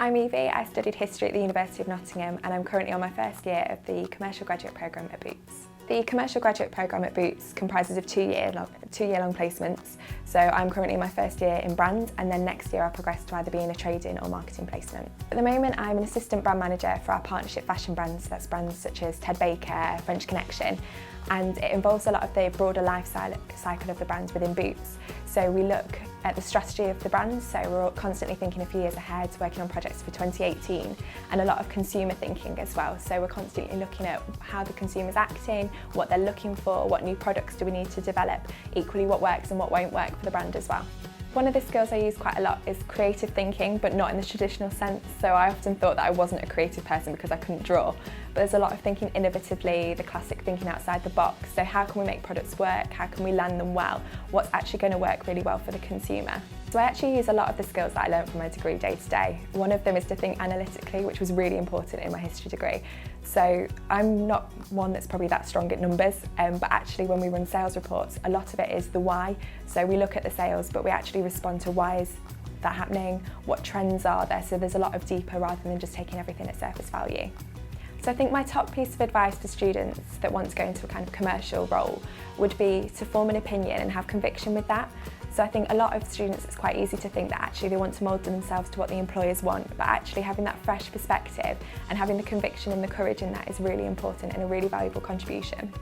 I'm Evie. I studied history at the University of Nottingham and I'm currently on my first year of the Commercial Graduate Programme at Boots. The Commercial Graduate Programme at Boots comprises of two-year-long placements. So I'm currently in my first year in brand, and then next year I'll progress to either be in a trading or marketing placement. At the moment I'm an assistant brand manager for our partnership fashion brands. That's brands such as Ted Baker, French Connection, and it involves a lot of the broader life cycle of the brands within Boots. So we look at the strategy of the brands, so we're constantly thinking a few years ahead, working on projects for 2018, and a lot of consumer thinking as well. So we're constantly looking at how the consumer's acting, what they're looking for, what new products do we need to develop, equally what works and what won't work for the brand as well. One of the skills I use quite a lot is creative thinking, but not in the traditional sense. So I often thought that I wasn't a creative person because I couldn't draw. But there's a lot of thinking innovatively, the classic thinking outside the box. So how can we make products work? How can we land them well? What's actually going to work really well for the consumer? So I actually use a lot of the skills that I learned from my degree day to day. One of them is to think analytically, which was really important in my history degree. So I'm not one that's probably that strong at numbers, but actually when we run sales reports, a lot of it is the why. So we look at the sales, but we actually respond to why is that happening, what trends are there. So there's a lot of deeper rather than just taking everything at surface value. So I think my top piece of advice for students that want to go into a kind of commercial role would be to form an opinion and have conviction with that. So I think a lot of students, it's quite easy to think that actually they want to mould themselves to what the employers want, but actually having that fresh perspective and having the conviction and the courage in that is really important and a really valuable contribution.